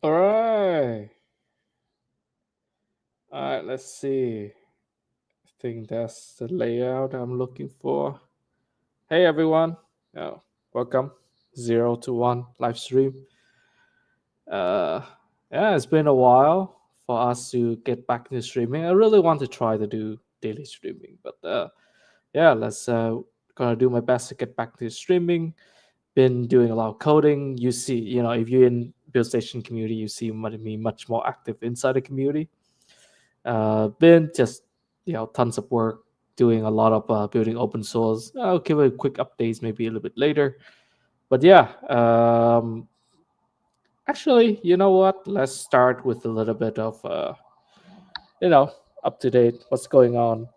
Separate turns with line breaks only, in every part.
All right. All right, let's see. I think that's the layout I'm looking for. Hey, everyone. Oh, welcome. 0 to 1 live stream. Uh, yeah, it's been a while for us to get back into streaming. I really want to try to do daily streaming, but yeah, let's gonna do my best to get back to streaming. Been doing a lot of coding. You see, if you're in Build Station community, you see me much more active inside the community. Been just tons of work doing a lot of building open source. I'll give a quick updates maybe a little bit later. But yeah, actually, you know what? Let's start with a little bit of you know up to date. What's going on?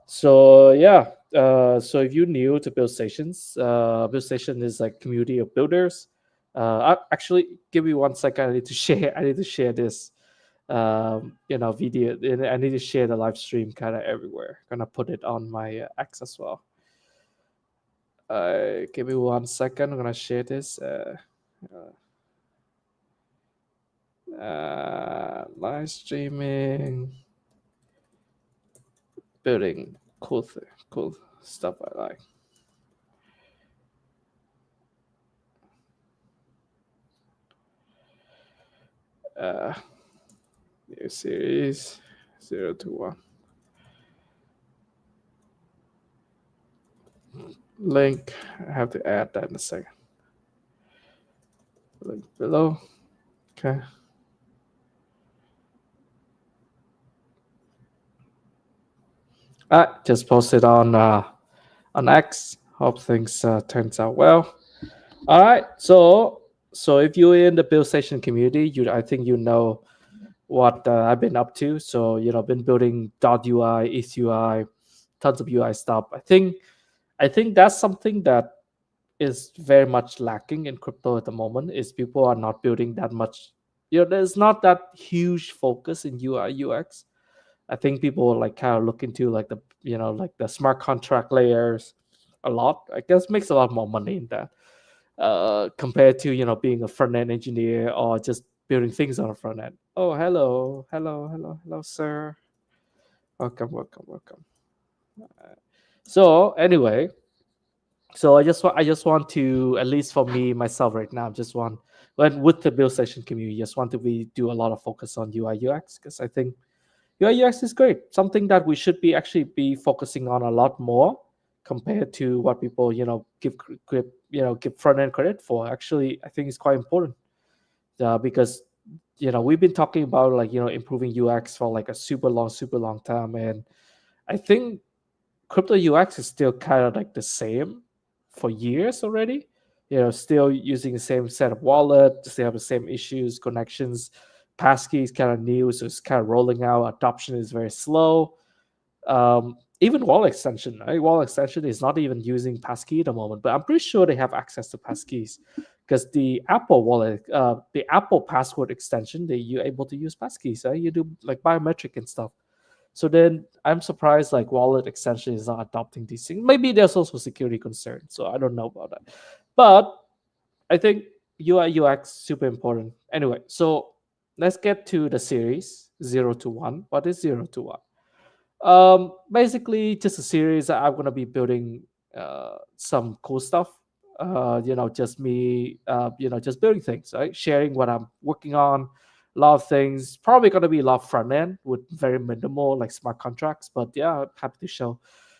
So yeah, so if you're new to Build Stations, Build Station is like community of builders. Actually, give me 1 second. I need to share. I need to share this video. And I need to share the live stream kind of everywhere. Gonna put it on my X as well. Give me 1 second. I'm gonna share this. Live streaming, building cool stuff I like. Uh, New series 0 to 1. Link. I have to add that in a second. Link below. Okay. Just posted on X. Hope things turns out well. All right. So if you're in the Build Station community, I think you know what I've been up to. So been building .ui, ETHUI, tons of UI stuff. I think that's something that is very much lacking in crypto at the moment. Is people are not building that much. There's not that huge focus in UI UX. I think people like kind of look into like the smart contract layers a lot. I guess makes a lot more money in that compared to being a front end engineer or just building things on a front end. Oh, hello, sir. Welcome. So anyway, so I just want to, at least for me myself right now, just want when with the build session community, just want to do a lot of focus on UI UX because I think UI UX is great. Something that we should be actually be focusing on a lot more compared to what people give front end credit for. Actually, I think it's quite important because we've been talking about like improving UX for like a super long time, and I think crypto UX is still kind of like the same for years already. Still using the same set of wallet, still have the same issues, connections. Passkey is kind of new, so it's kind of rolling out. Adoption is very slow. Even wallet extension, right? Wallet extension is not even using passkey at the moment, but I'm pretty sure they have access to passkeys because the Apple wallet, the Apple password extension, you're able to use passkeys. Right? You do like biometric and stuff. So then I'm surprised like wallet extension is not adopting these things. Maybe there's also security concerns. So I don't know about that. But I think UI UX super important. Anyway, so let's get to the series 0 to 1. What is 0 to 1? Basically just a series that I'm gonna be building some cool stuff. Just me just building things, right? Sharing what I'm working on, a lot of things. Probably gonna be a lot of front end with very minimal like smart contracts, but yeah, I'm happy to show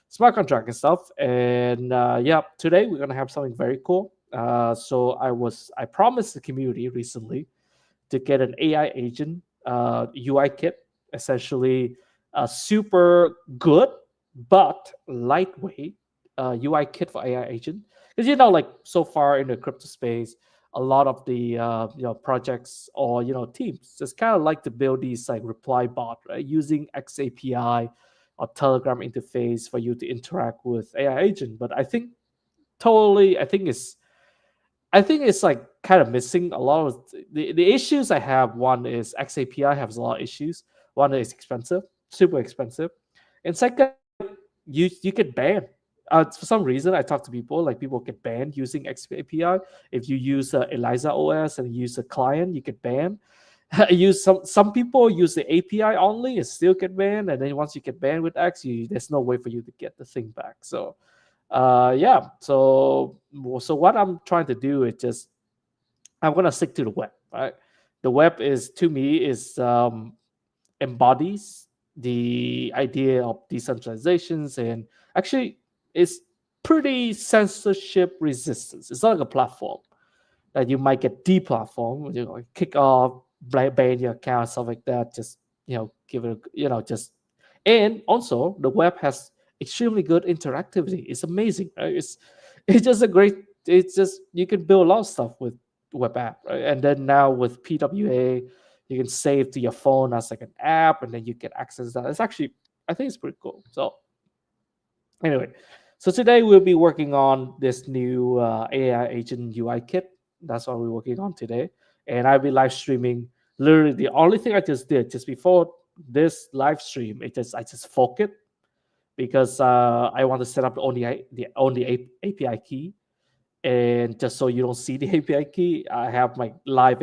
smart contract and stuff. And yeah, today we're gonna have something very cool. So I promised the community recently to get an AI agent UI kit, essentially a super good but lightweight UI kit for AI agent. Because like so far in the crypto space, a lot of the projects or teams just kind of like to build these like reply bot, right, using XAPI or Telegram interface for you to interact with AI agent. But I think it's like kind of missing a lot of the issues I have. One is XAPI has a lot of issues. One is expensive, super expensive, and second, you get banned. For some reason, I talk to people like people get banned using XAPI. If you use Eliza OS and use a client, you get banned. use some people use the API only and still get banned, and then once you get banned with X, there's no way for you to get the thing back. So yeah, so what I'm trying to do is just I'm gonna stick to the web, right? The web is to me is embodies the idea of decentralizations, and actually it's pretty censorship resistance. It's not like a platform that you might get deplatformed, kick off, ban your account, stuff like that. Just give it, just. And also, the web has extremely good interactivity. It's amazing, right? It's just a great. It's just you can build a lot of stuff with web app, right? And then now with PWA, you can save to your phone as like an app, and then you can access that. It's actually, I think it's pretty cool. So anyway, so today we'll be working on this new AI agent UI kit. That's what we're working on today. And I'll be live streaming. Literally, the only thing I just did just before this live stream, I just fork it because I want to set up the only API key, and just so you don't see the API key, I have my live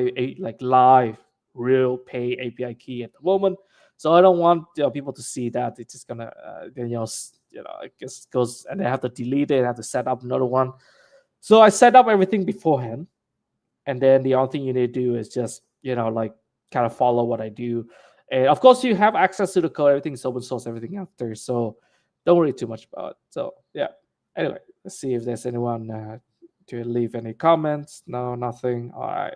real pay API key at the moment. So I don't want people to see that. It's just gonna then I guess goes, and I have to delete it. I have to set up another one. So I set up everything beforehand, and then the only thing you need to do is just like kind of follow what I do. And of course, you have access to the code. Everything's open source. Everything after, so don't worry too much about it. So yeah. Anyway, let's see if there's anyone to leave any comments. No, nothing. All right.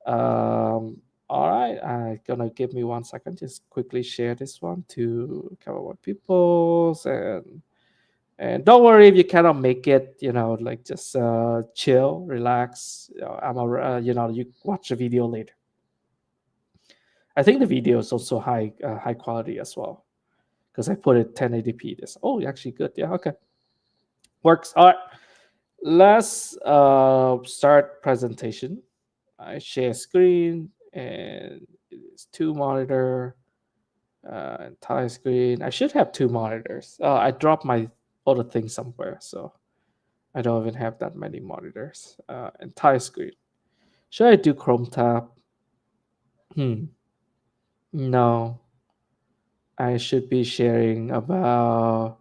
All right. Gonna give me 1 second. Just quickly share this one to cover more people's, and don't worry if you cannot make it. Like just chill, relax. You watch the video later. I think the video is also high quality as well because I put it 1080p. This actually good. Yeah, okay, works. All right, let's start presentation. I share screen, and it's two monitor, entire screen. I should have two monitors. I dropped my other thing somewhere, so I don't even have that many monitors. Entire screen. Should I do Chrome tab? No, I should be sharing about.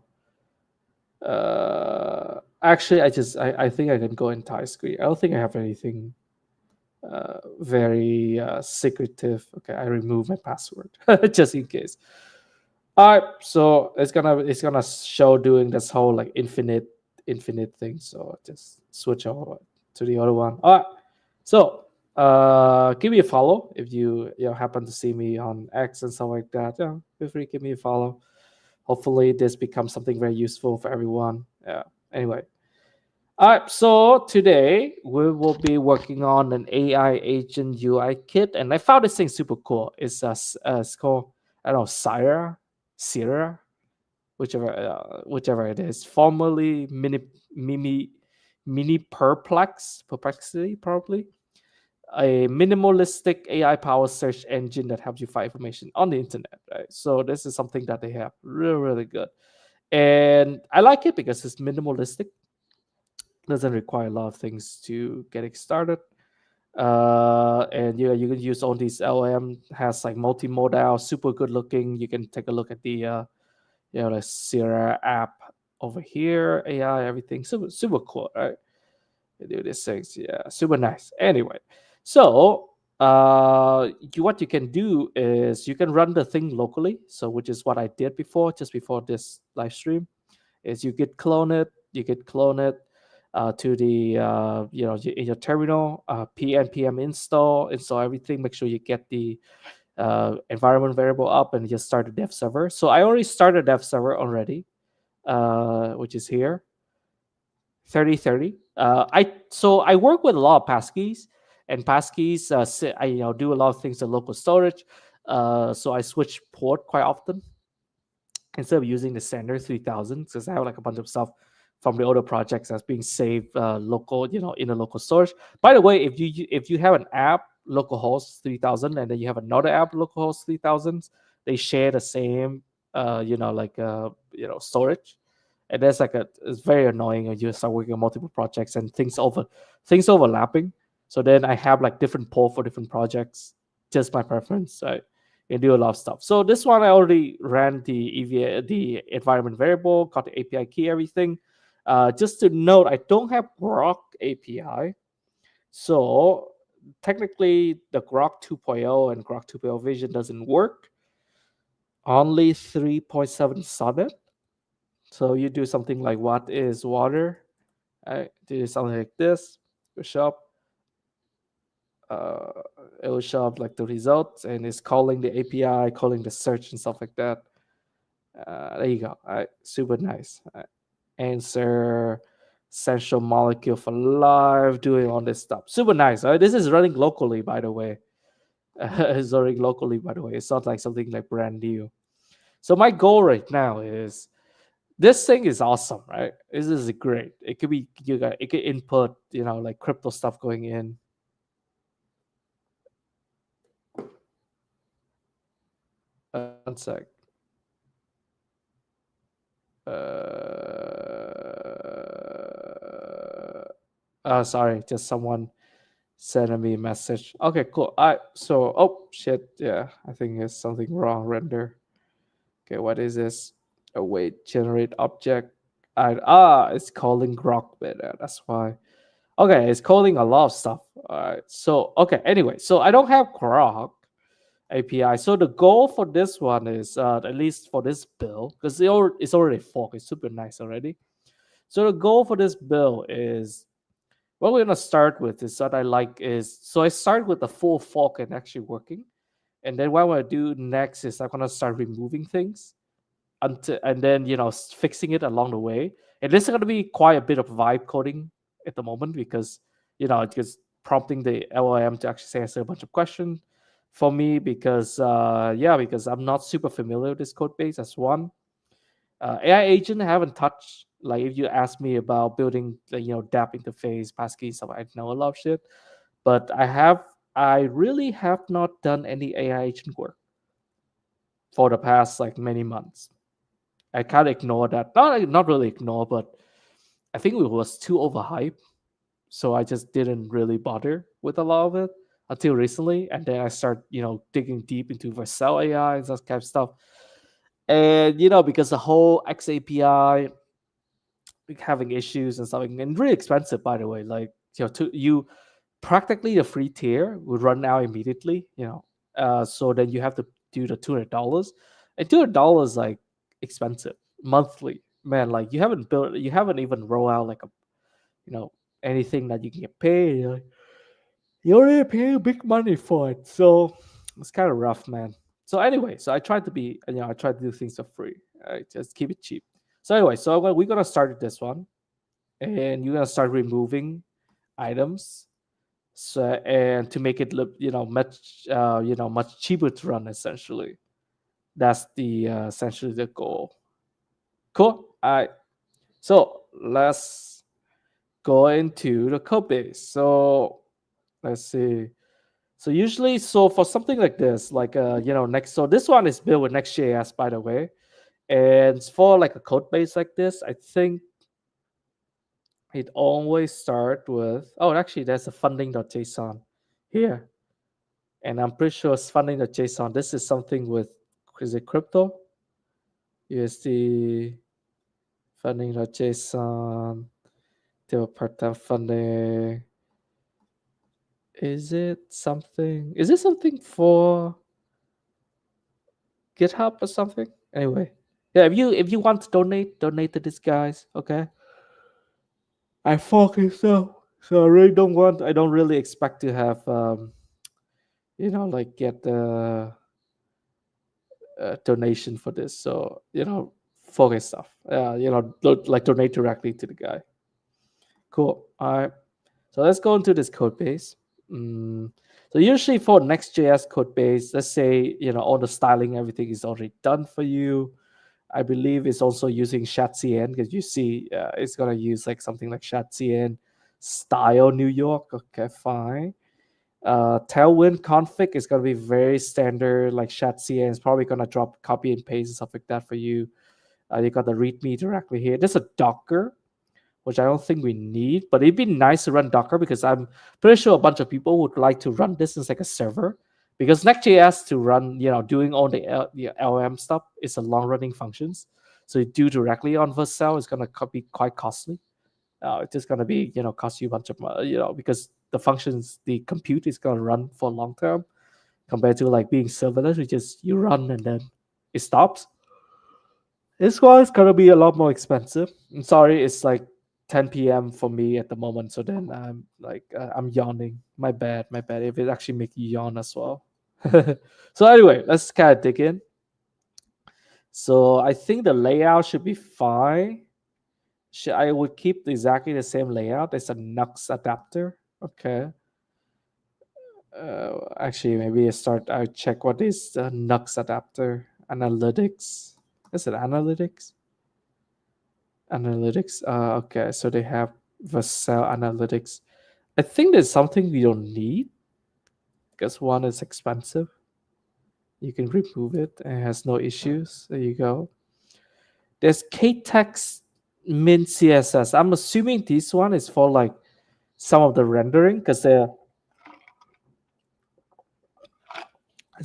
Actually, I think I can go entire screen. I don't think I have anything very secretive. Okay, I remove my password just in case. All right, so it's gonna show doing this whole like infinite thing. So just switch over to the other one. All right, so give me a follow if you happen to see me on X and stuff like that. Yeah, feel free to give me a follow. Hopefully, this becomes something very useful for everyone. Yeah. Anyway, all right, so today we will be working on an AI agent UI kit, and I found this thing super cool. It's called, I don't know, Sierra, whichever it is, formerly Mini Perplexity, probably a minimalistic AI powered search engine that helps you find information on the internet. Right, so this is something that they have really good, and I like it because it's minimalistic, doesn't require a lot of things to get it started. And you can use all these LM, has like multimodal, super good looking. You can take a look at the the Sierra app over here, AI, everything super cool, right? You do these things, yeah, super nice. Anyway, so what you can do is you can run the thing locally. So which is what I did before, just before this live stream, is you could clone it to the in your terminal, npm install everything. Make sure you get the environment variable up and just start a dev server. So I already started a dev server already, which is here 3030. I work with a lot of passkeys, and passkeys I do a lot of things in local storage. So I switch port quite often instead of using the standard 3000, because I have like a bunch of stuff from the other projects that's being saved local, in the local storage. By the way, if you have an app localhost 3000, and then you have another app localhost 3000, they share the same storage. And that's it's very annoying when you start working on multiple projects and things overlapping. So then I have like different port for different projects just my preference. You can do a lot of stuff. So this one I already ran the EVA, the environment variable, got the API key, everything. Just to note, I don't have Grok API. So technically, the Grok 2.0 and Grok 2.0 Vision doesn't work. Only 3.7 Sonnet. So you do something like what is water? Do something like this. Show up. It will show up like the results, and it's calling the API, calling the search and stuff like that. There you go. Super nice. Answer essential molecule for life, doing all this stuff. Super nice. This is running locally, by the way. It's running locally, by the way. It's not like something like brand new. So my goal right now is this thing is awesome, right? This is great. It could be it could input, like crypto stuff going in. One sec. Sorry, just someone sent me a message. Okay, cool. Oh shit, yeah, I think there's something wrong. Render. Okay, what is this? Oh wait, generate object. It's calling Grok beta. That's why. Okay, it's calling a lot of stuff. All right. So okay. Anyway, so I don't have Grok API. So the goal for this one is at least for this build, because it's already forked. It's super nice already. So the goal for this build is what we're gonna start with is what I like is so I start with the full fork and actually working, and then what I'm gonna do next is I'm gonna start removing things until and then fixing it along the way. And this is gonna be quite a bit of vibe coding at the moment because it's just prompting the LLM to actually answer a bunch of questions for me because because I'm not super familiar with this code base. That's one. AI agent I haven't touched. Like if you ask me about building the DApp interface, passkey stuff, I know a lot of shit. But I really have not done any AI agent work for the past like many months. I can't ignore that. Not really ignore, but I think it was too overhyped. So I just didn't really bother with a lot of it until recently. And then I start, digging deep into Vercel AI and that kind of stuff. And because the whole XAPI having issues and stuff, and really expensive, by the way. Like you practically the free tier would run out immediately. So then you have to do the $200, and $200 like expensive monthly. Man, like you haven't even roll out like a anything that you can get paid. You already pay big money for it, so it's kind of rough, man. So anyway, so I tried to be, I tried to do things for free. Just keep it cheap. So anyway, so we're gonna start this one, and you're gonna start removing items, so and to make it look, much cheaper to run. Essentially, that's the essentially the goal. Cool. All right. So let's go into the code base. So let's see. So usually, so for something like this, like next. So this one is built with Next.js, by the way, and for like a code base like this, I think it always start with actually there's a funding.json here, and I'm pretty sure it's funding.json. This is something with is it crypto USD funding.json to part-time funding. Is it something? Is it something for GitHub or something? Anyway, yeah. If you want to donate to these guys. Okay. I fucking so I really don't want. I don't really expect to have like get the donation for this. So focus stuff. Like donate directly to the guy. Cool. All right. So let's go into this code base. So usually for Next.js code base, let's say all the styling, everything is already done for you. I believe it's also using ShadCN because you see it's gonna use like something like ShadCN style New York. Okay, fine. Tailwind config is gonna be very standard like ShadCN. It's probably gonna drop copy and paste and stuff like that for you. You got the README directly here. There's a Docker, which I don't think we need, but it'd be nice to run Docker because I'm pretty sure a bunch of people would like to run this as like a server because Next.js to run, doing all the LM stuff is a long running functions. So you do directly on Vercel is going to be quite costly. It's just going to be, cost you a bunch of, because the functions, the compute is going to run for long term compared to like being serverless, which is you run and then it stops. This one is going to be a lot more expensive. I'm sorry, it's like 10 p.m. for me at the moment. So then I'm like, I'm yawning. My bad, my bad. If it actually make you yawn as well. So anyway, let's kind of dig in. So I think the layout should be fine. I would keep exactly the same layout. There's a Nux adapter. Okay. Actually, maybe I check what is the Nux adapter analytics. Is it analytics? Analytics. Okay, so they have Vercel analytics. I think there's something we don't need because one is expensive. You can remove it and it has no issues. There you go. There's KTeX Min CSS. I'm assuming this one is for like some of the rendering because this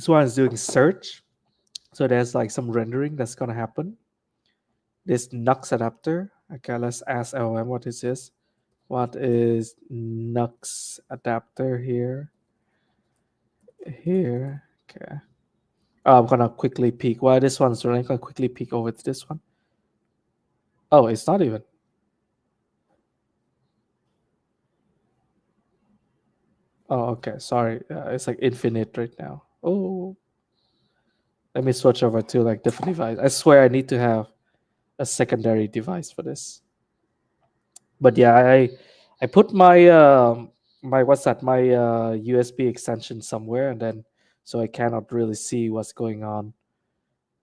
one is doing search. So there's like some rendering that's gonna happen. This Nux adapter. Okay, let's ask LM what is this. What is Nux adapter here? Here. Okay. I'm gonna quickly peek. While this one's running, I'm gonna quickly peek over to this one. Oh, it's not even. Oh, okay. Sorry. It's like infinite right now. Oh. Let me switch over to like different device. I swear I need to have a secondary device for this. But yeah, I put my what's that? My USB extension somewhere, and then so I cannot really see what's going on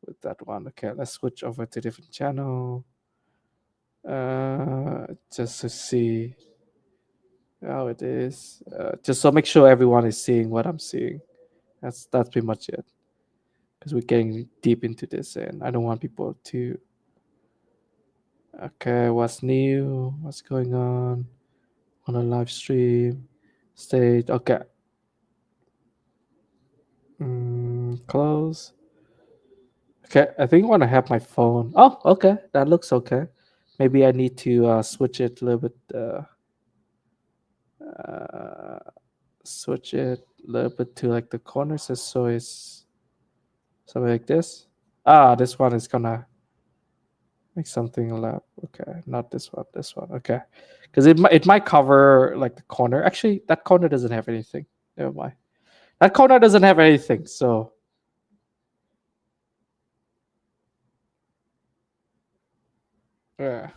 with that one. Okay, let's switch over to different channel. Just to see how it is. Just so make sure everyone is seeing what I'm seeing. That's pretty much it. Because we're getting deep into this, and I don't want people to. Okay, what's new? What's going on a live stream? Stage. Okay. Close. Okay, I think I want to have my phone. Oh, okay, that looks okay. Maybe I need to switch it a little bit. Switch it a little bit to like the corners, so it's something like this. This one is gonna make something lap. Okay, not this one. This one. Okay, because it might cover like the corner. Actually, that corner doesn't have anything. Never mind. That corner doesn't have anything. So yeah.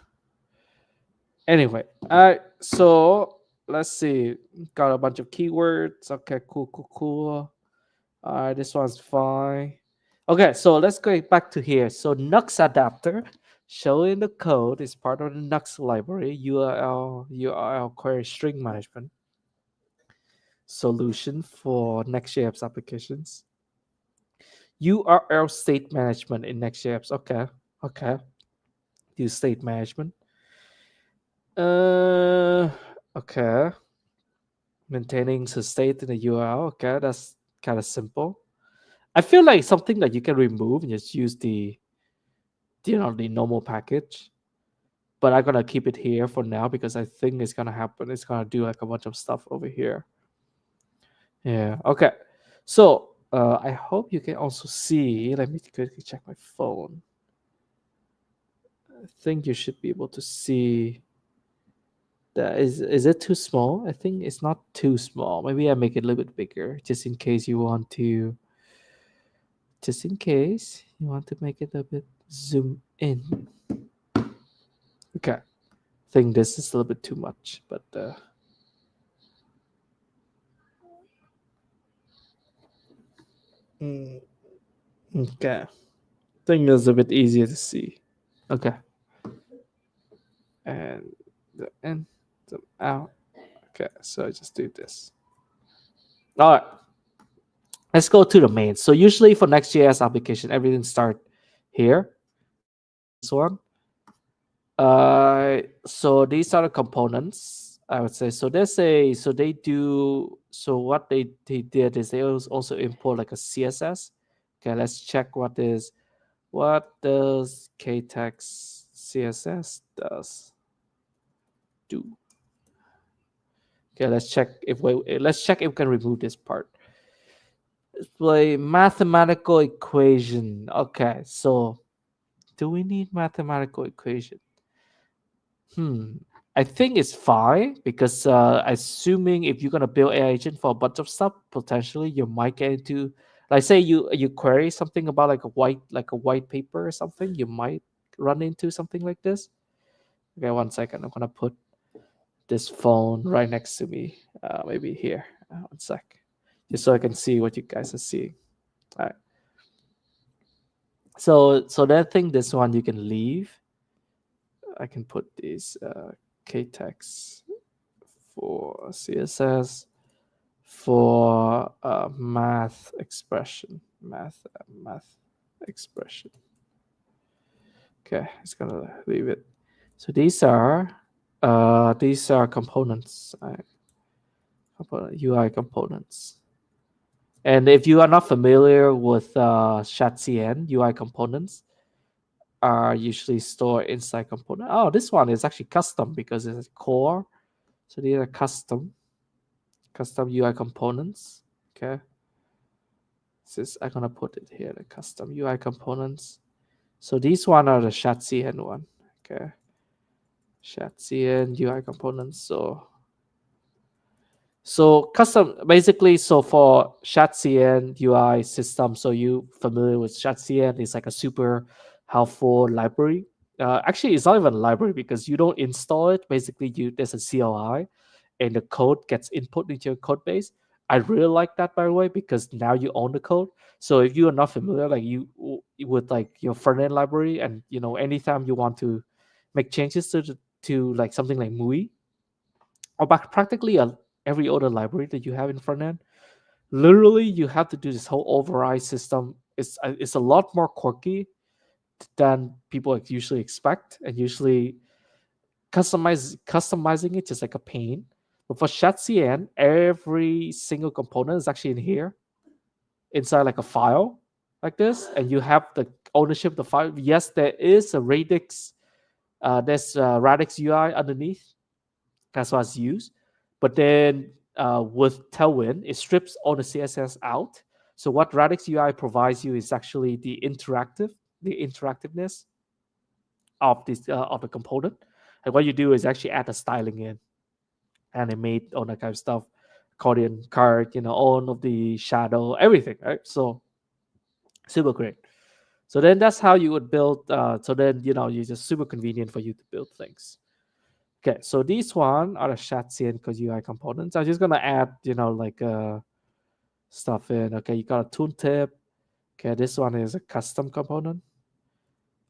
Anyway, so let's see. Got a bunch of keywords. Okay, cool. This one's fine. Okay, so let's go back to here. So Nux adapter, showing the code is part of the Nux library, URL query string management solution for Next.js applications. URL state management in Next.js. Okay. Do state management. Okay. Maintaining the state in the URL. Okay, that's kind of simple. I feel like something that you can remove and just use the normal package. But I'm gonna keep it here for now because I think it's gonna happen. It's gonna do like a bunch of stuff over here. Yeah. Okay. So I hope you can also see. Let me quickly check my phone. I think you should be able to see. Is it too small? I think it's not too small. Maybe I make it a little bit bigger, just in case you want to. Just in case you want to make it a bit zoom in. Okay. I think this is a little bit too much, but okay. I think it's a bit easier to see. Okay. And the in, the out. Okay, so I just do this. All right. Let's go to the main. So usually for Next.js application, everything start here. This one. So these are the components, I would say. So they do so what they did is they also import like a CSS. Okay, let's check what does KTeX CSS does do. Okay, let's check if we can remove this part. Display mathematical equation. Okay, so do we need mathematical equation? I think it's fine because assuming if you're gonna build AI agent for a bunch of stuff, potentially you might get into, like, say you query something about like a white paper or something, you might run into something like this. Okay, 1 second. I'm gonna put this phone right next to me. Maybe here. 1 sec, just so I can see what you guys are seeing. All right. So that thing, this one you can leave. I can put these KTeX for CSS for math expression. Math expression. Okay, it's gonna leave it. So these are components. UI components. And if you are not familiar with ShatCN, UI components are usually stored inside component. Oh, this one is actually custom because it's a core. So these are custom UI components. Okay. I'm gonna put it here, the custom UI components. So these one are the ShatCN one. Okay. ShatCN UI components. So custom, basically, so for ShatCN UI system, so you familiar with ShatCN, it's like a super helpful library. Actually, it's not even a library because you don't install it. Basically, there's a CLI, and the code gets input into your code base. I really like that, by the way, because now you own the code. So if you are not familiar, like with like your front end library, and anytime you want to make changes to like something like MUI, or practically every other library that you have in front end, literally you have to do this whole override system. It's a lot more quirky than people usually expect, and usually customizing it is like a pain. But for ShatCN, every single component is actually in here inside like a file like this, and you have the ownership of the file. Yes, there is a Radix, there's Radix UI underneath. That's what's used. But then with Tailwind, it strips all the CSS out. So what Radix UI provides you is actually the interactiveness of the component. And what you do is actually add the styling in, animate, all that kind of stuff, accordion card, all of the shadow, everything, right? So super great. So then that's how you would build. So then it's just super convenient for you to build things. Okay, so these one are the ShatCN UI components. I'm just gonna add, like stuff in. Okay, you got a tooltip. Okay, this one is a custom component.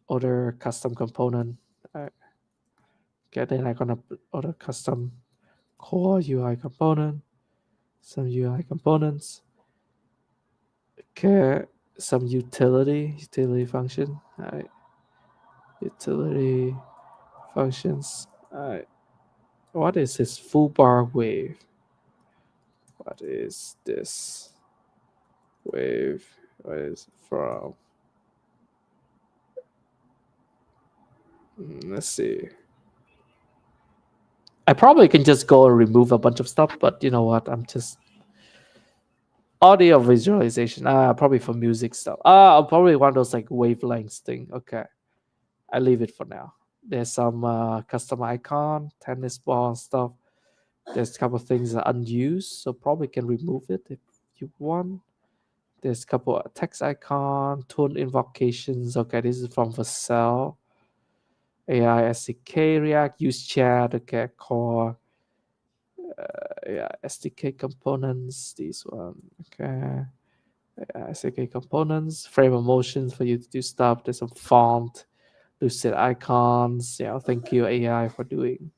Other custom component. Okay, then I'm gonna put other custom core UI component. Some UI components. Okay, some utility function. All right, utility functions. All right, what is this full bar wave? What is this wave? What is it from? Let's see. I probably can just go and remove a bunch of stuff, but you know what? I'm just audio visualization. Probably for music stuff. I'll probably want those like wavelengths thing. Okay, I leave it for now. There's some custom icon, tennis ball and stuff. There's a couple of things that are unused, so probably can remove it if you want. There's a couple of text icon, tone invocations. Okay, this is from Vercel. AI SDK, React, use chat, okay, core. Yeah, SDK components, these one, okay. Yeah, SDK components, frame of motions for you to do stuff. There's some font, lucid icons. Yeah, thank you AI for doing.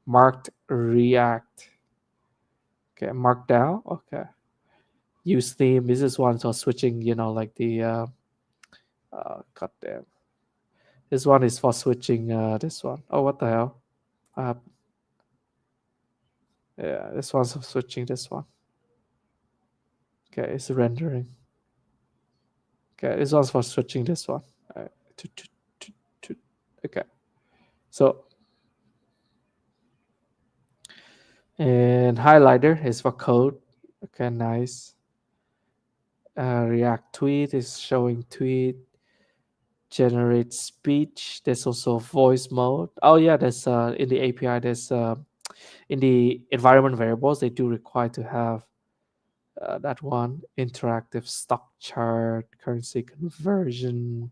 Marked React. Okay, Markdown. Okay. Use theme. This is one for switching. Like the goddamn. This one is for switching. This one. Oh, what the hell? Yeah, this one's for switching this one. Okay, it's rendering. Okay, this one's for switching this one. To, to, to. Okay, so and highlighter is for code. Okay, nice. React tweet is showing tweet. Generate speech. There's also voice mode. Oh yeah, there's in the API. There's in the environment variables they do require to have that one interactive stock chart, currency conversion.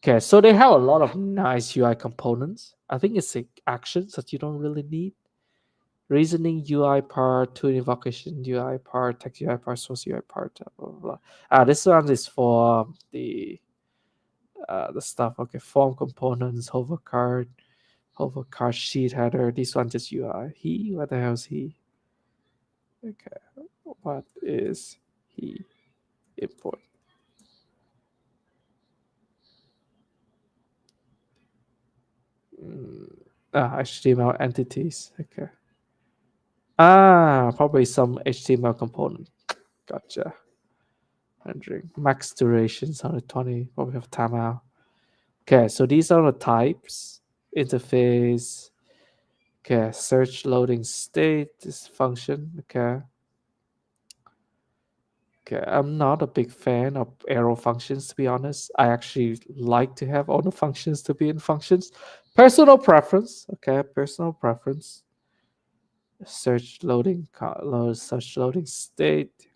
Okay, so they have a lot of nice UI components. I think it's like actions that you don't really need. Reasoning UI part, tool invocation UI part, text UI part, source UI part, blah blah blah. This one is for the stuff. Okay, form components, hover card sheet header. This one just UI. What the hell is he? Okay, what is he? Import. HTML entities. Okay. Probably some HTML component. Gotcha. Rendering. Max durations 120. Probably have timeout. Okay, so these are the types. Interface. Okay, search loading state. This function. Okay. Okay, I'm not a big fan of arrow functions to be honest. I actually like to have all the functions to be in functions. Personal preference. Okay, personal preference. Search loading state.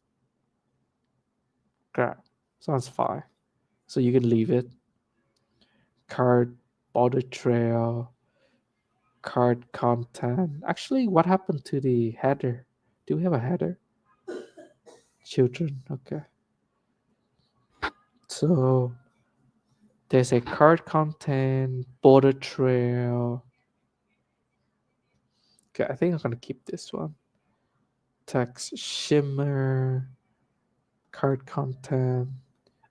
Okay, sounds fine. So you can leave it. Card border trail, card content. Actually, what happened to the header? Do we have a header? Children. Okay. So there's a card content, border trail. Okay, I think I'm gonna keep this one. Text shimmer, card content.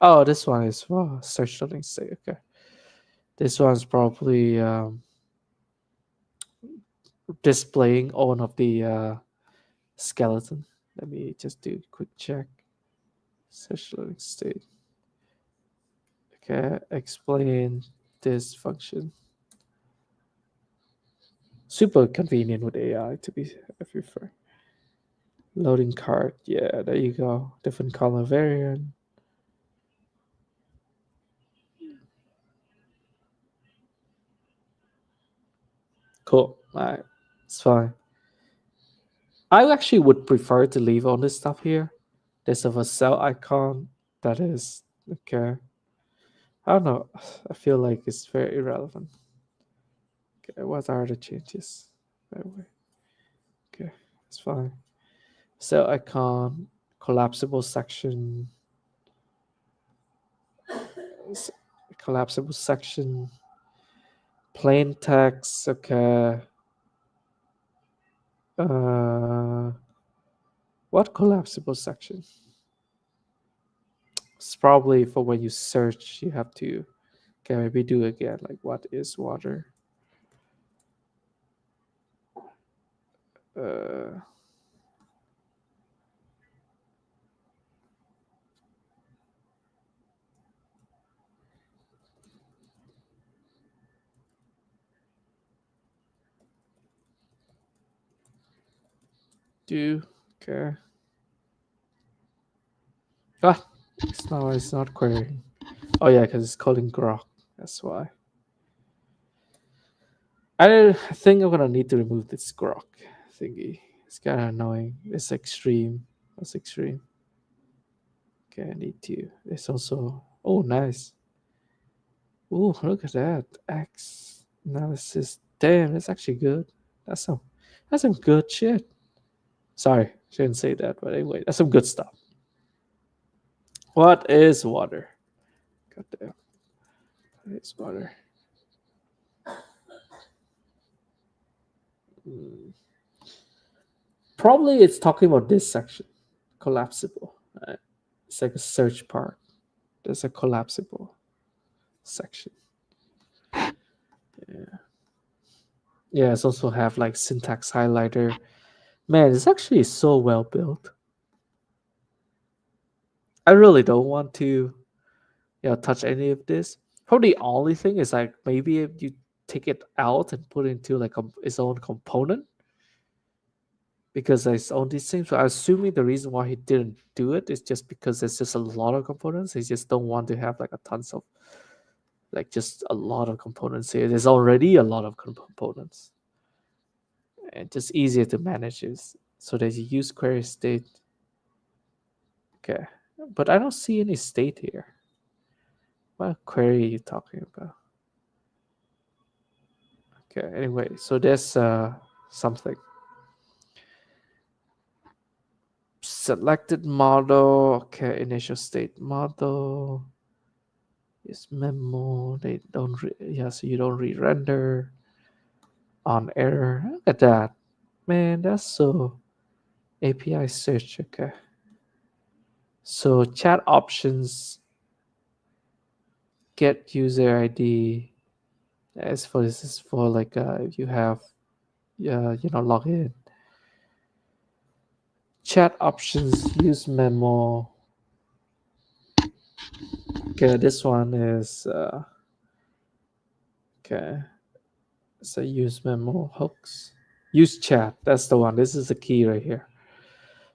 Oh, this one is search loading state. Okay. This one's probably displaying all of the skeleton. Let me just do a quick check. Search loading state. Okay, explain this function. Super convenient with AI to be fair. Loading card. Yeah, there you go. Different color variant. Cool. All right. It's fine. I actually would prefer to leave all this stuff here. There's a cell icon that is okay. I don't know. I feel like it's very irrelevant. Okay, what are the changes? By the way. Okay, it's fine. Cell icon, collapsible section, s- collapsible section, plain text. Okay. Uh, what collapsible section? It's probably for when you search. You have to. Okay, maybe do again. Like, what is water? Uh, do okay. Ah, it's not querying. Oh yeah, because it's calling grok. That's why. I think I'm gonna need to remove this grok thingy. It's kind of annoying. It's extreme. That's extreme. Okay, I need to. It's also. Oh, nice. Oh, look at that. X analysis. Damn, that's actually good. That's some. That's some good shit. Sorry, shouldn't say that, but anyway, that's some good stuff. What is water? God damn. What is water? Hmm. Probably it's talking about this section. Collapsible. Right? It's like a search part. There's a collapsible section. Yeah. Yeah, it's also have like syntax highlighter. Man, it's actually so well built. I really don't want to touch any of this. Probably the only thing is like maybe if you take it out and put it into like its own component, because it's on these things. So I'm assuming the reason why he didn't do it is just because there's just a lot of components. He just don't want to have like a tons of like just a lot of components here. There's already a lot of components, and just easier to manage is so that you use query state. Okay, but I don't see any state here. What query are you talking about? Okay, anyway, so there's something. Selected model. Okay, initial state model. Is memo. They don't. So you don't re-render on error. Look at that, man. That's so API search. Okay. So chat options. Get user ID. As for this is for like if you have login. Chat options. Use memo. Okay, this one is okay. So use memo hooks. Use chat. That's the one. This is the key right here.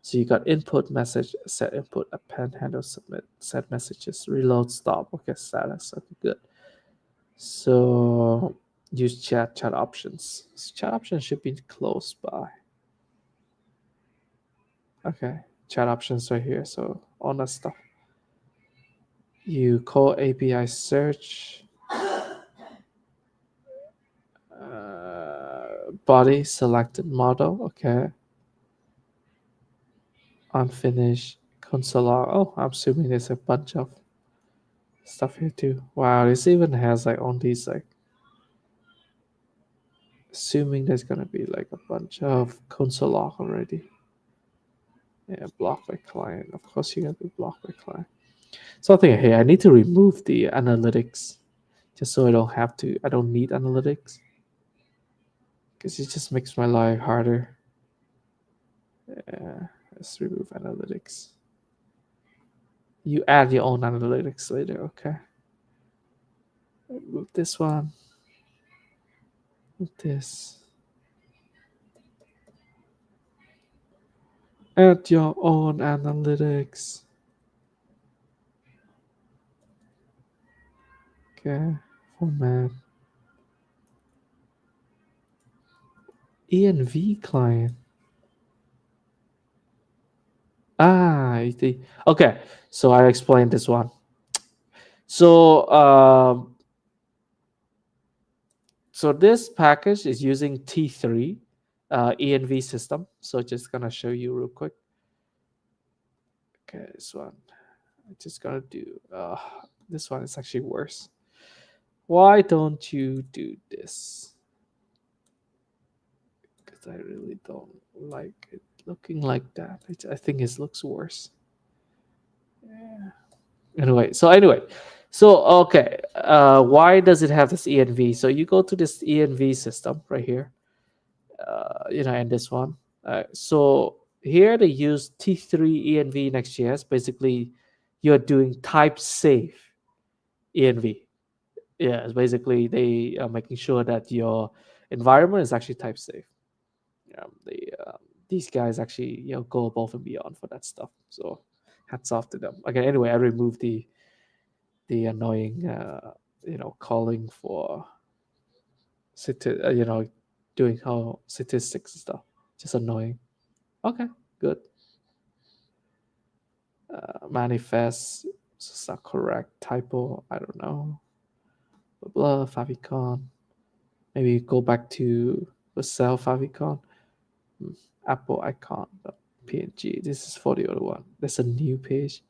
So you got input message, set input, append, handle, submit, set messages, reload, stop. Okay, status. Okay, good. So use chat options. So chat options should be close by. Okay, chat options right here. So all that stuff. You call API search. Body selected model. Okay. Unfinished console log. Oh, I'm assuming there's a bunch of stuff here too. Wow, this even has like on these like assuming there's gonna be like a bunch of console log already. Yeah, block by client. Of course you gotta be blocked by client. So I think hey, I need to remove the analytics just so I don't need analytics. Because it just makes my life harder. Yeah, let's remove analytics. You add your own analytics later, okay? Move this one. Move this. Add your own analytics. Okay, format. ENV client. I see. Okay, so I explained this one. So so this package is using T3 ENV system. So just gonna show you real quick. Okay, this one. I'm just gonna do this one is actually worse. Why don't you do this? Because I really don't like it looking like that. I think it looks worse. Yeah. Anyway, so okay, why does it have this ENV? So you go to this ENV system right here, and this one. So here they use T3 ENV Next.js. Basically, you're doing type safe ENV. Yeah, it's basically they are making sure that your environment is actually type safe. These guys actually go above and beyond for that stuff. So hats off to them. Okay, anyway, I removed the annoying calling for doing how statistics and stuff. Just annoying. Okay, good. Manifest. It's not correct. Typo. I don't know. Blah, blah favicon. Maybe go back to the cell favicon. Apple icon. PNG. This is for the other one. There's a new page.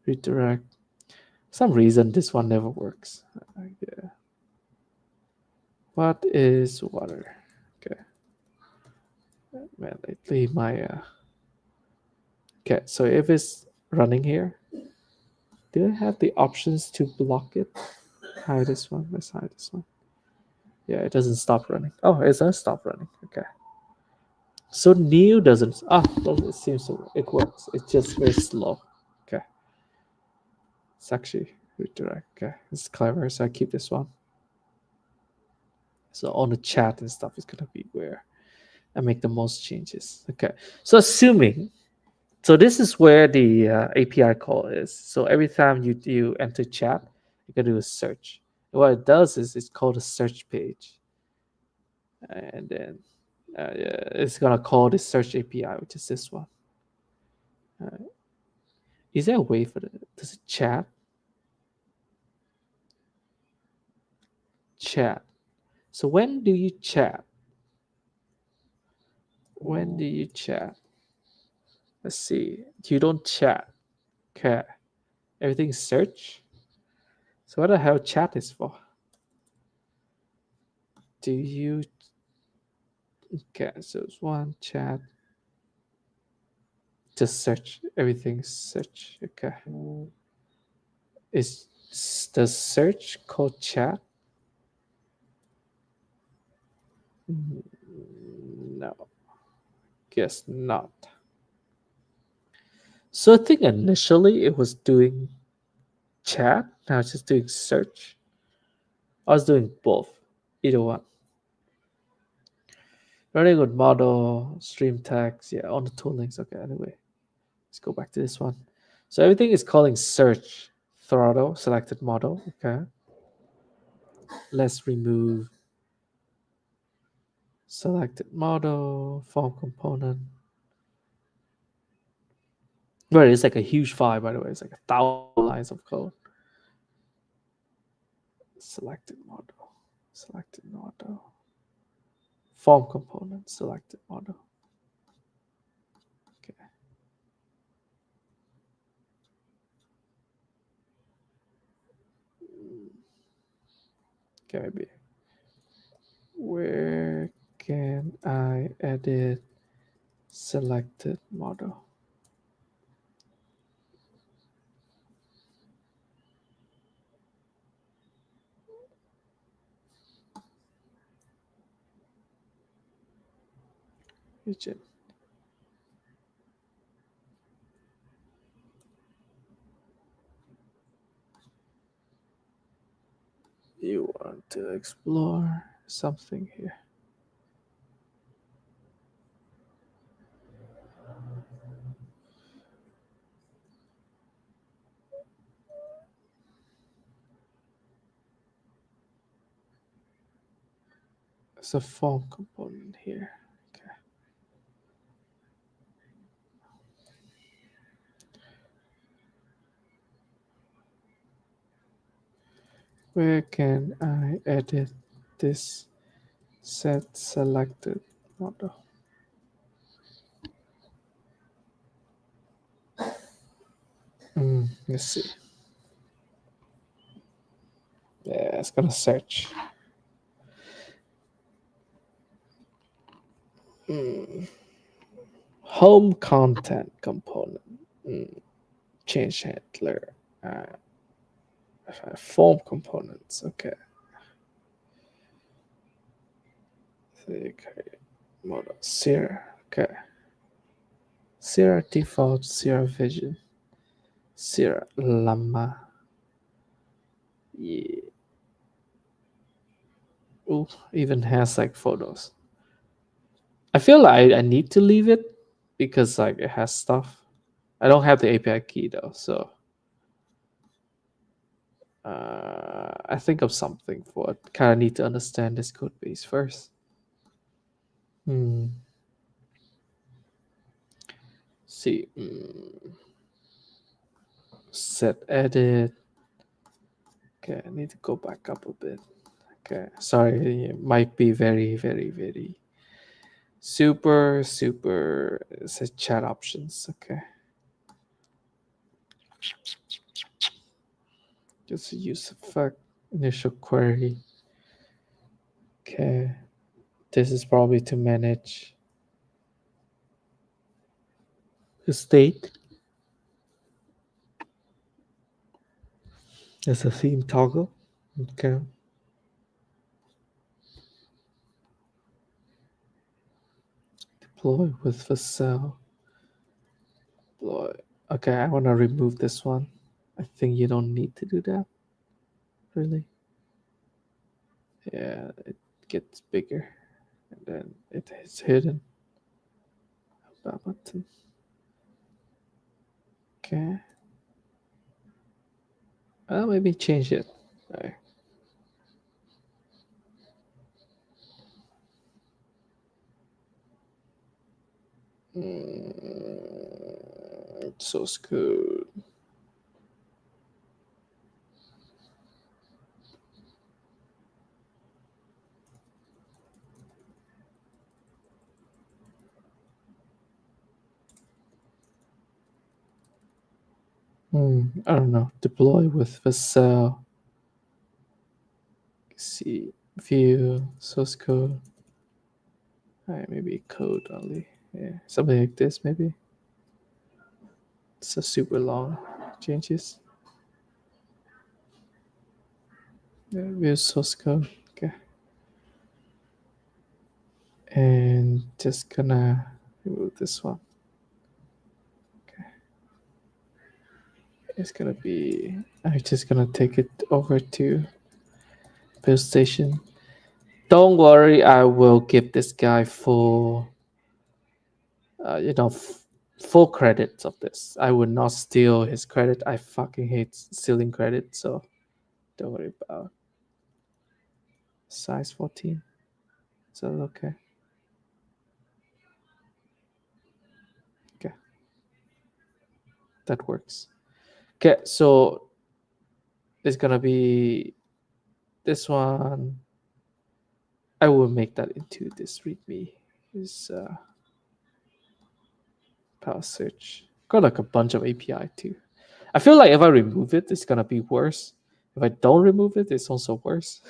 Redirect. For some reason this one never works. Yeah. What is water? Okay. Man, lately my okay, so if it's running here, do I have the options to block it? Hide this one. Let's hide this one. Yeah, it doesn't stop running. Oh, it does stop running. Okay. So new doesn't. It seems to it works. It's just very slow. Okay. It's actually redirect. Okay, it's clever. So I keep this one. So on the chat and stuff is gonna be where I make the most changes. Okay. So assuming, so this is where the API call is. So every time you enter chat, you can do a search. And what it does is it's called a search page, and then yeah, it's gonna call the search API, which is this one. Is there a way for the does it chat? Chat. So when do you chat? When do you chat? Let's see. You don't chat. Okay. Everything's search. So what the hell chat is for? Do you okay, so it's one chat. Just search. Everything's search. Okay. Is the search called chat? No. Guess not. So I think initially it was doing chat. Now it's just doing search. I was doing both. Either one. Running with model, stream text, yeah, on the toolings. Okay, anyway. Let's go back to this one. So everything is calling search throttle selected model. Okay. Let's remove selected model form component. Well, it's like a huge file, by the way. It's like 1,000 lines of code. Selected model. Selected model. Form component. Selected model. Okay. Okay, maybe. Where can I edit selected model? Region. You want to explore something here. There's a form component here. Okay. Where can I edit this set selected model? Let's see. Yeah, it's gonna search. Home content component. Change handler. Form components. Okay. Okay. Model. Sierra. Okay. Sierra default. Sierra vision. Sierra llama. Yeah. Ooh, even has like photos. I feel like I need to leave it because like it has stuff. I don't have the API key though, so I think of something for it. Kind of need to understand this code base first. See, set edit. Okay, I need to go back up a bit. Okay, sorry, it might be very, very, very super. It says chat options. Okay, just use effect initial query. Okay, this is probably to manage the state. There's a theme toggle. Okay. Deploy with Vercel. Deploy. Okay, I want to remove this one. I think you don't need to do that, really. Yeah, it gets bigger and then it is hidden. Button. Okay. Maybe change it. Alright. Source code. I don't know. Deploy with Vercel. See, view, source code. Alright, maybe code only. Yeah, something like this, maybe. It's a super long changes. Yeah, view source code. Okay. And just gonna remove this one. Okay. It's gonna be. I'm just gonna take it over to build station. Don't worry, I will give this guy full, full credit of this. I would not steal his credit. I fucking hate stealing credit, so don't worry about size 14. So okay. Okay, that works. Okay, so it's gonna be this one. I will make that into this readme. Is power search. Got like a bunch of API too. I feel like if I remove it, it's gonna be worse. If I don't remove it, it's also worse.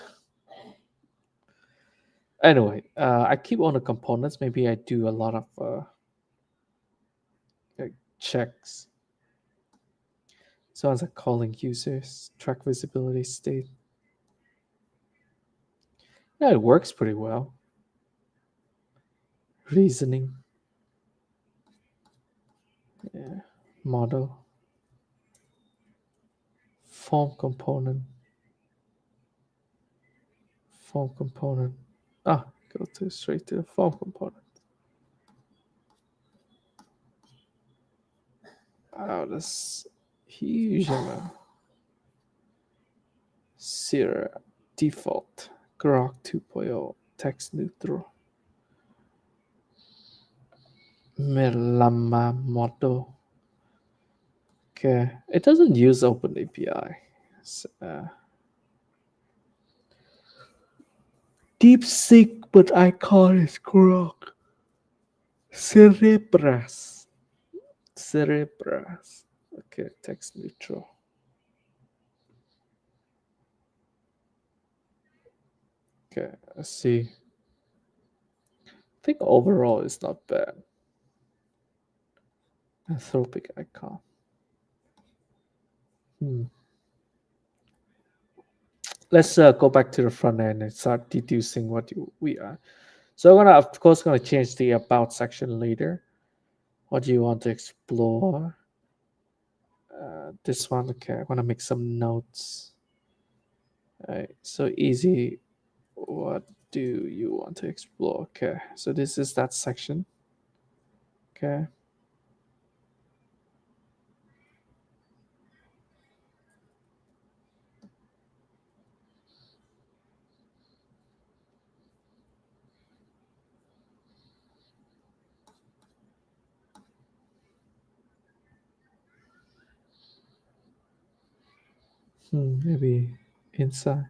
Anyway, I keep on the components. Maybe I do a lot of like checks. So as I'm calling users, track visibility state. Yeah, it works pretty well. Reasoning. Yeah. Model. Form component. Form component. Go to straight to the form component. Wow, that's huge amount. Sierra default. Grok 2.0 text neutral. Melama model. Okay, it doesn't use OpenAPI. DeepSeek, but I call it Grok. Cerebras. Cerebras. Okay, text neutral. Okay, let's see. I think overall it's not bad. Anthropic icon. Let's go back to the front end and start deducing what we are. So I'm gonna, of course, gonna change the about section later. What do you want to explore? This one, okay. I want to make some notes. All right, so easy. What do you want to explore? Okay, so this is that section. Okay. Maybe inside.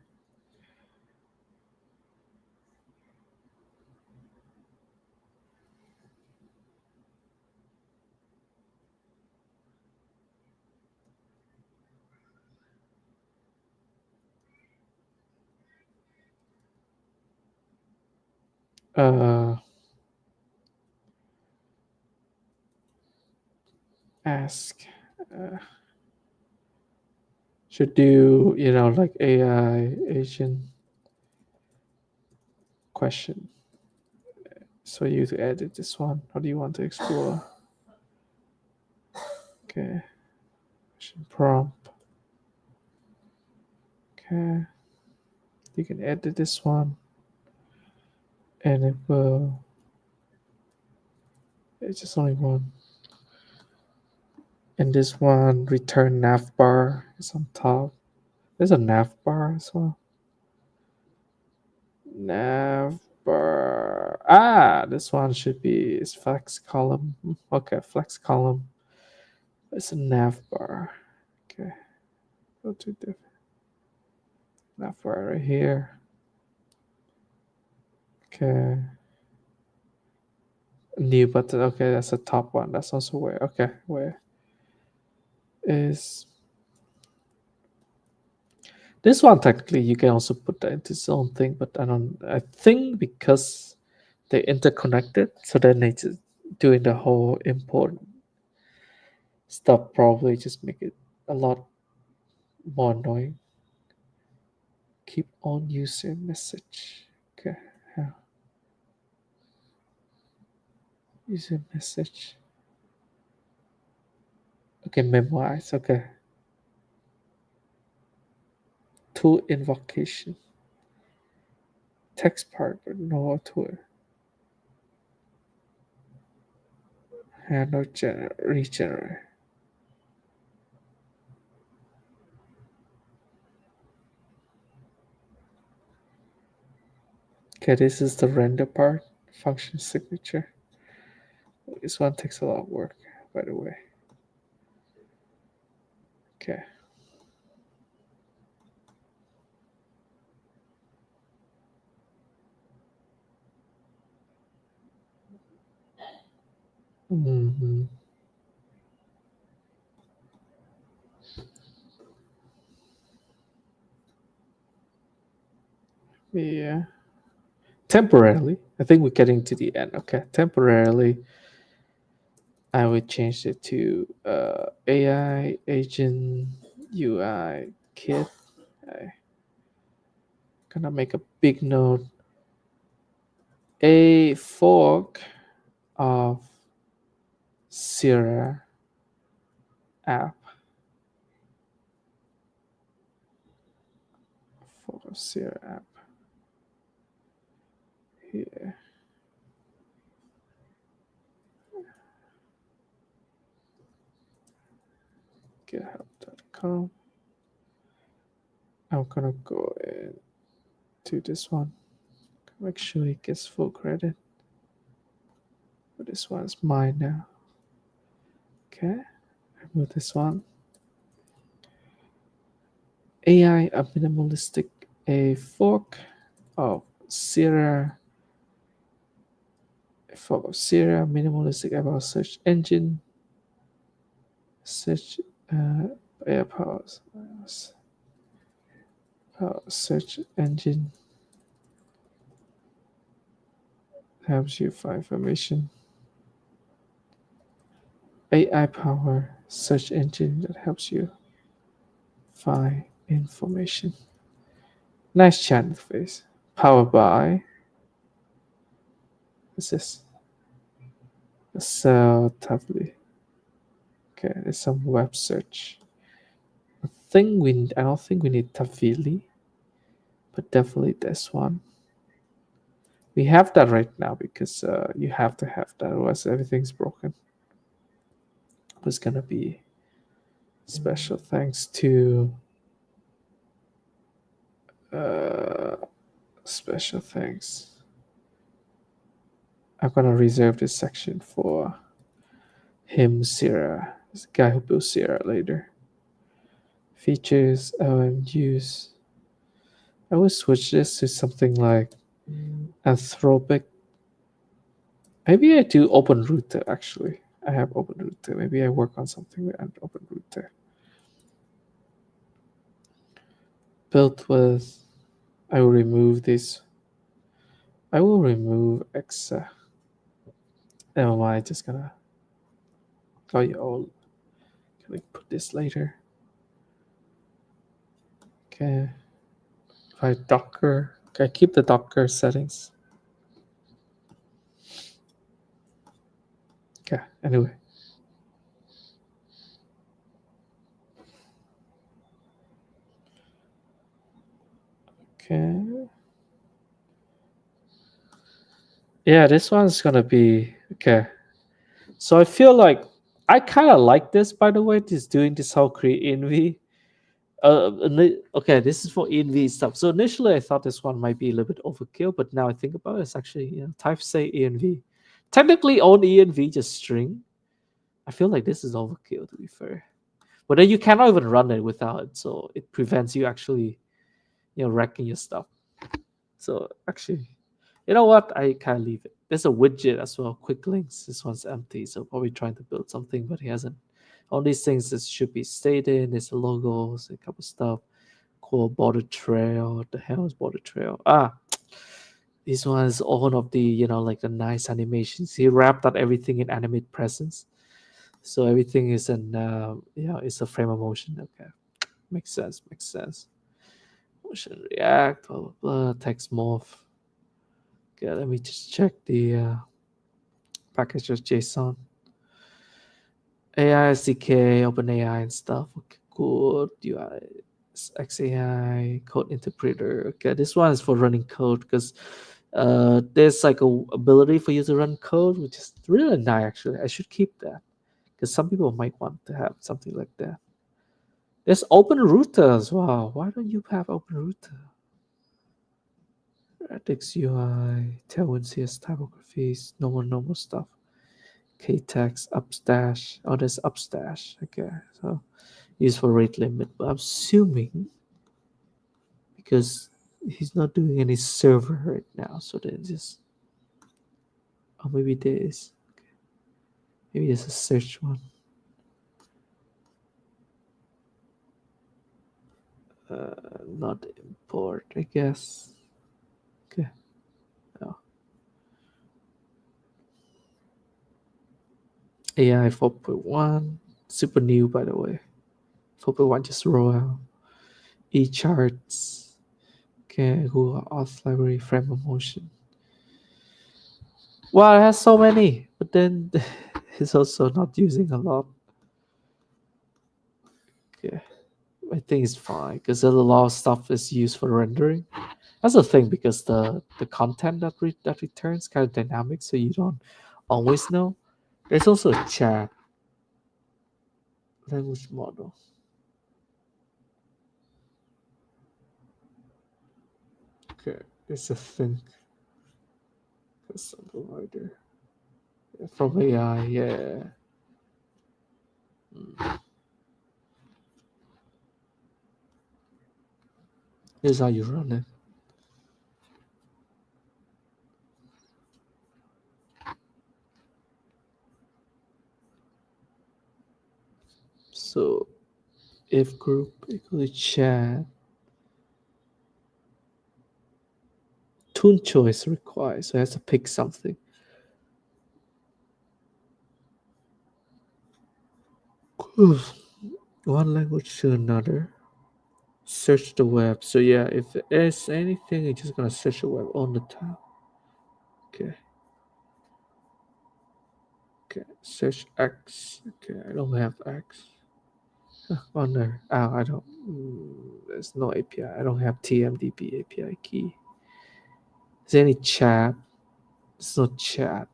Uh, ask. Should do, like AI agent question. So you to edit this one. How do you want to explore? Okay. Question prompt. Okay, you can edit this one, and it will. It's just only one. And this one, return nav bar is on top. There's a nav bar as well. Nav bar. Ah, this one should be is flex column. Okay, flex column. It's a nav bar. Okay, go to the nav bar right here. Okay. New button. Okay, that's the top one. That's also where. Okay, where is this one? Technically, you can also put that into its own thing, but I don't. I think because they're interconnected, so then they just doing the whole import stuff probably just make it a lot more annoying. Keep on user message. Okay, how user message. Okay, memorize. Okay, tool invocation. Text part, but no tool. Handle regenerate. Okay, this is the render part. Function signature. This one takes a lot of work, by the way. Okay. Mm-hmm. Yeah. Temporarily, I think we're getting to the end. Okay, temporarily, I would change it to AI agent UI kit. I gonna make a big note. A fork of Sierra app. Fork of Sierra app. Here. GitHub.com. I'm gonna go into this one. Make sure it gets full credit. But this one's mine now. Okay. Remove this one. AI a minimalistic a fork of Sierra fork of Sierra minimalistic about search engine search yeah, power search engine helps you find information. AI power search engine that helps you find information. Nice chat interface. Powered by what's this? So Tably. Okay, there's some web search. I don't think we need Tavili, but definitely this one. We have that right now because you have to have that, otherwise everything's broken. It's gonna be special thanks to uh, special thanks. I'm gonna reserve this section for him, Sierra. This guy who built Sierra later. Features use. I will switch this to something like Anthropic. Maybe I do OpenRouter actually. I have OpenRouter. Maybe I work on something with OpenRouter. Built with. I will remove this. I will remove Exa. Never mind. Just gonna. Oh, yeah. Oh, can I put this later? Okay. If I Docker. Okay, keep the Docker settings. Okay. Anyway. Okay. Yeah, this one's gonna be okay. So I feel like I kind of like this, by the way. This doing this how create envy. Okay, this is for envy stuff. So initially, I thought this one might be a little bit overkill, but now I think about it, it's actually type say env. Technically, on env just string. I feel like this is overkill to be fair. But then you cannot even run it without it, so it prevents you actually wrecking your stuff. So actually, you know what? I can't leave it. There's a widget as well. Quick links. This one's empty, so probably trying to build something, but he hasn't. All these things that should be stayed in. There's a logos, a couple stuff. Cool border trail. What the hell is border trail? This one is all of the like the nice animations. He wrapped up everything in animate presence, so everything is in it's a frame of motion. Okay, makes sense. Makes sense. Motion react. Blah blah blah. Text morph. Okay, let me just check the package.json. AI SDK, OpenAI and stuff. Okay, good. UI, XAI, code interpreter. Okay, this one is for running code because there's like a ability for you to run code, which is really nice actually. I should keep that because some people might want to have something like that. There's OpenRouter as well. Why don't you have OpenRouter? Radix UI, Tailwind CS typographies, normal stuff. KTeX, Upstash. Oh, there's Upstash. Okay, so used for rate limit. But I'm assuming because he's not doing any server right now, so then just oh maybe there is. Okay. Maybe there's a search one. Not import, I guess. Okay. Oh. AI 4.1, super new by the way. 4.1 just roll out. E charts. Okay, Google Auth library, frame of motion. Wow, it has so many, but then it's also not using a lot. Okay, I think it's fine because a lot of stuff is used for rendering. That's the thing because the content that returns kind of dynamic, so you don't always know. There's also a chat language model. Okay, it's a thing. Custom provider. Yeah, from AI, yeah. Mm. Here's how you run it. So if group equally chat, tune choice required, so it has to pick something. One language to another. Search the web. So yeah, if there's anything, it's just gonna search the web all the time. Okay. Okay. Search X. Okay, I don't have X. Wonder. Oh, I don't. There's no API. I don't have TMDB API key. Is there any chat? There's no chat.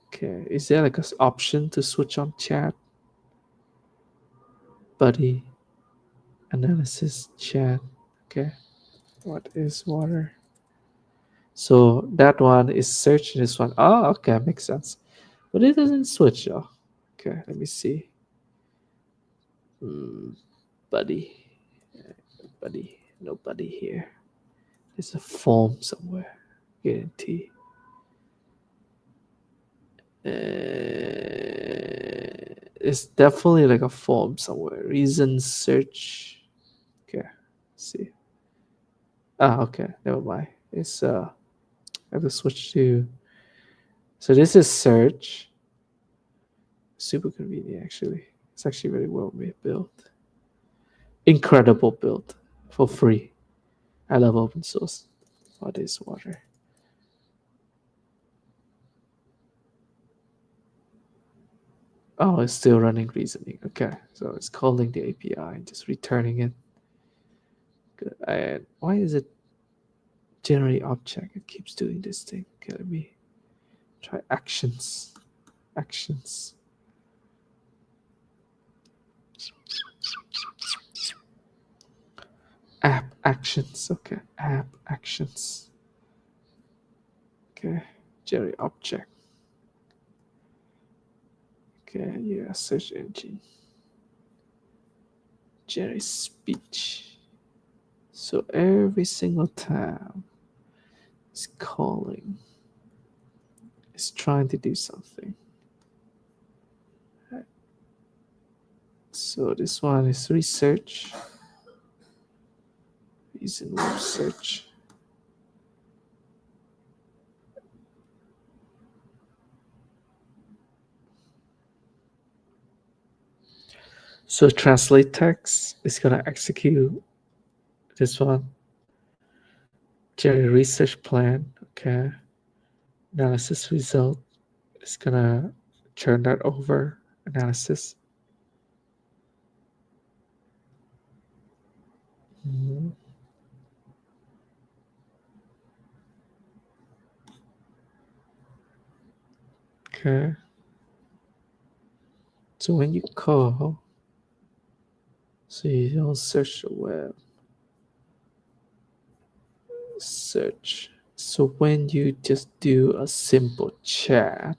Okay. Is there like an option to switch on chat? Buddy. Analysis chat. Okay. What is water? So that one is search. This one. Oh, okay. Makes sense. But it doesn't switch though. Okay. Let me see. Hmm, buddy. Buddy. Nobody here. There's a form somewhere. Guarantee. It's definitely like a form somewhere. Reason search. Okay, let's see. Ah, okay, never mind. It's I have to switch to. So this is search. Super convenient actually. It's actually very well made built. Incredible build for free. I love open source. What is water? Oh, it's still running reasoning. Okay, so it's calling the API and just returning it. Good. And why is it generate object? It keeps doing this thing. Okay, let me try actions. Actions. App actions. Okay, app actions. Okay, generate object. Okay, yeah, search engine. Generate speech. So every single time it's calling, it's trying to do something. So this one is research. Using web search. So translate text is gonna execute this one. Generate research plan. Okay. Analysis result is gonna turn that over. Analysis. Mhm. Okay. So when you call, so you don't search the web, search. So when you just do a simple chat,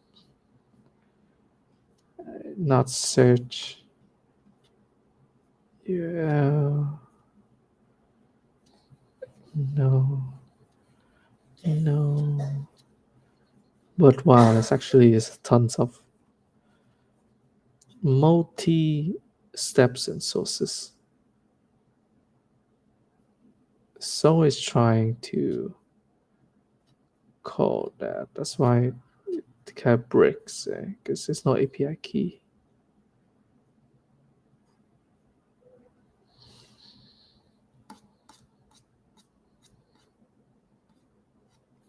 not search, yeah, no, no. But wow, there's actually is tons of multi steps and sources. So it's trying to call that. That's why it kind of breaks, because it's not API key.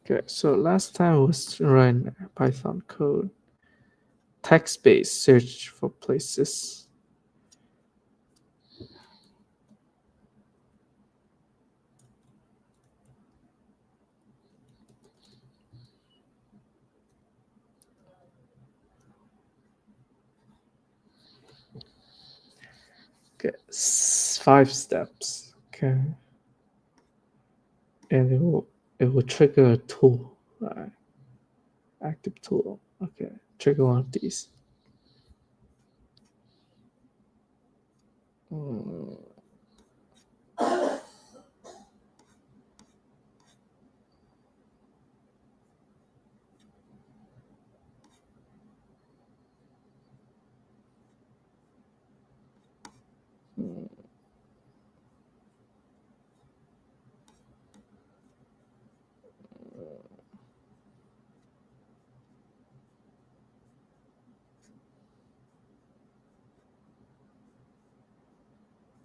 Okay, so last time I was run Python code, text-based search for places. Okay, 5 steps. Okay, and it will trigger a tool, right? Active tool. Okay, trigger one of these. Mm, mm.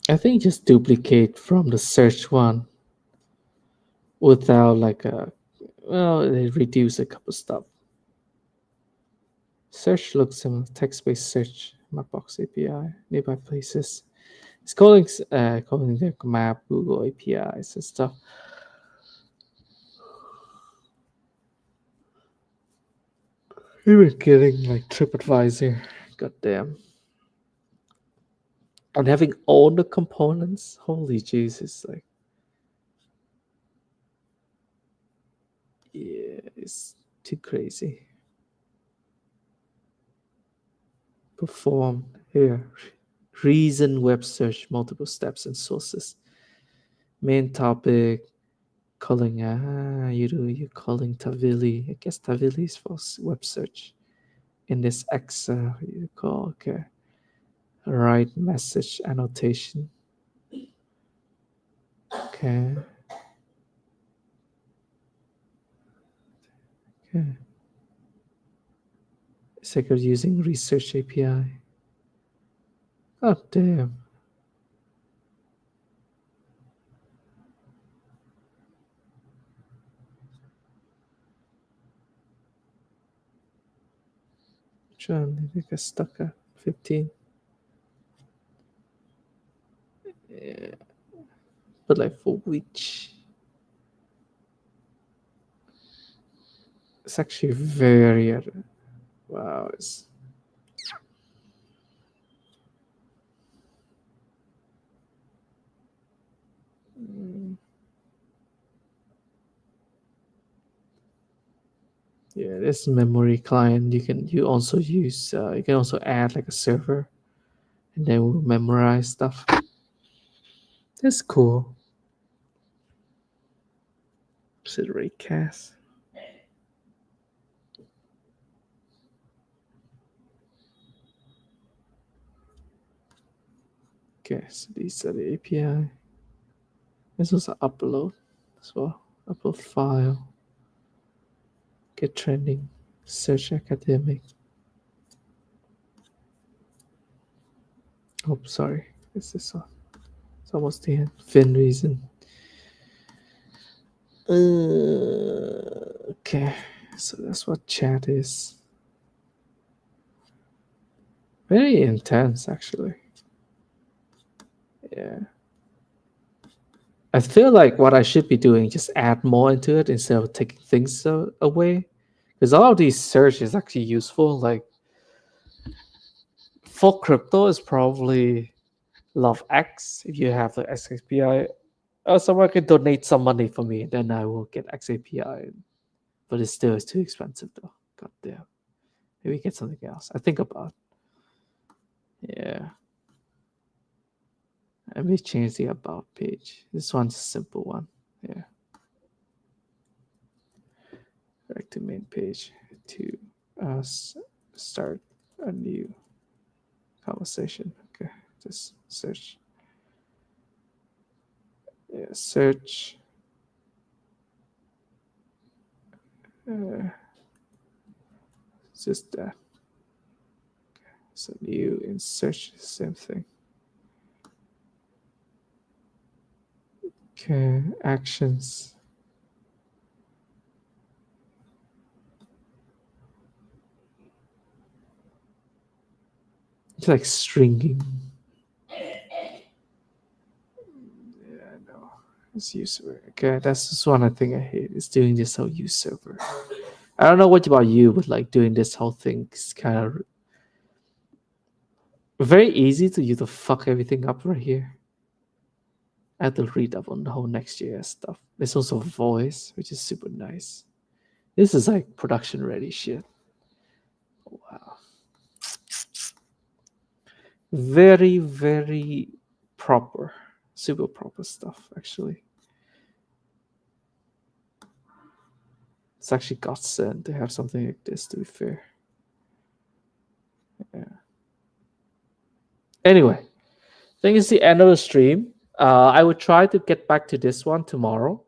I think just duplicate from the search one without like a, well, they reduce a couple stuff. Search looks similar. Text-based search, Mapbox API, nearby places. It's calling the map, Google APIs and stuff. Even getting like TripAdvisor, goddamn, and having all the components. Holy Jesus! Like, yeah, it's too crazy. Perform here. Reason web search, multiple steps and sources. Main topic, calling, you calling Tavili. I guess Tavili is for web search. In this X, you call, okay. Write message annotation. Okay. Okay. Second using research API. God damn. John, I think I stuck at 15. Yeah.
But like for which, it's actually very wow. It's mm, yeah. This memory client you also use. You can also add like a server, and then we'll memorize stuff. That's cool. Subsidiary cast. Okay, so these are the API. This was upload as well. Upload file. Get trending. Search academic. Oh, sorry. It's this one. It's almost the end. Fin reason. Okay. So that's what chat is. Very intense, actually. Yeah. I feel like what I should be doing just add more into it instead of taking things away. Because all of these search is actually useful. Like for crypto is probably Love X if you have the XAPI. Or someone can donate some money for me, then I will get XAPI. But it still is too expensive though. God damn. Maybe get something else. I think about. Yeah. Let me change the about page. This one's a simple one. Yeah. Back to main page to start a new conversation. Okay. Just search. Yeah. Search. Just that. So new in search, same thing. Okay, actions. It's like stringing. Yeah, I know. It's user. Okay, that's just one I think I hate. Is doing this whole use server. I don't know what about you, but like doing this whole thing is kind of very easy to you to fuck everything up right here. I have to read up on the whole Next.js stuff. There's also voice, which is super nice. This is like production ready shit. Wow. Very, very proper. Super proper stuff, actually. It's actually godsend to have something like this, to be fair. Yeah. Anyway, I think it's the end of the stream. I would try to get back to this one tomorrow,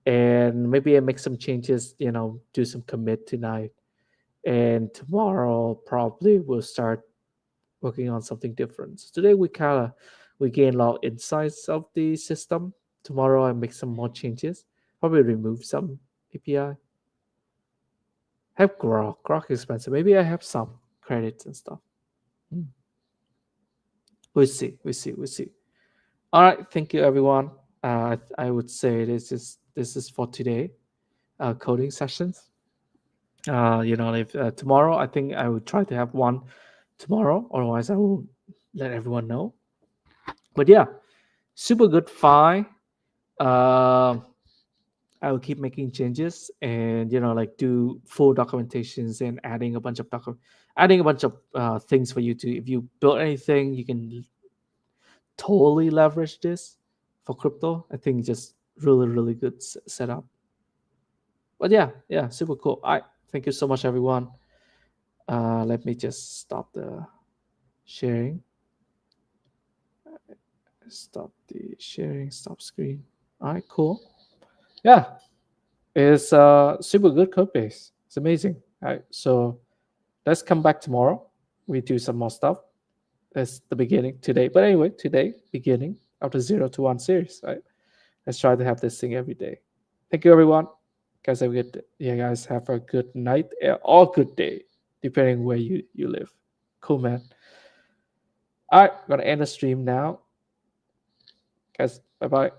and maybe I make some changes. Do some commit tonight, and tomorrow probably we'll start working on something different. So today we gain a lot of insights of the system. Tomorrow I make some more changes. Probably remove some API. Have Grok. Grok is expensive. Maybe I have some credits and stuff. Hmm. We'll see. We'll see. We'll see. All right. Thank you, everyone. I would say this is for today. Coding sessions. If tomorrow, I think I would try to have one tomorrow. Otherwise, I will let everyone know. But yeah, super good file. Uh, I will keep making changes and like do full documentations and adding a bunch of things for you to, if you build anything, you can totally leverage this for crypto. I think just really really good setup. But yeah, super cool. All right, thank you so much, everyone. Let me just stop the sharing. Stop the sharing. Stop screen. All right, cool. Yeah, it's super good code base. It's amazing. All right, so let's come back tomorrow. We do some more stuff. That's the beginning today. But anyway, today, beginning of the 0 to 1 series. Right? Let's try to have this thing every day. Thank you, everyone. Guys, have a good. Yeah, guys, have a good night or good day, depending where you live. Cool, man. All right, gonna end the stream now, guys. Bye bye.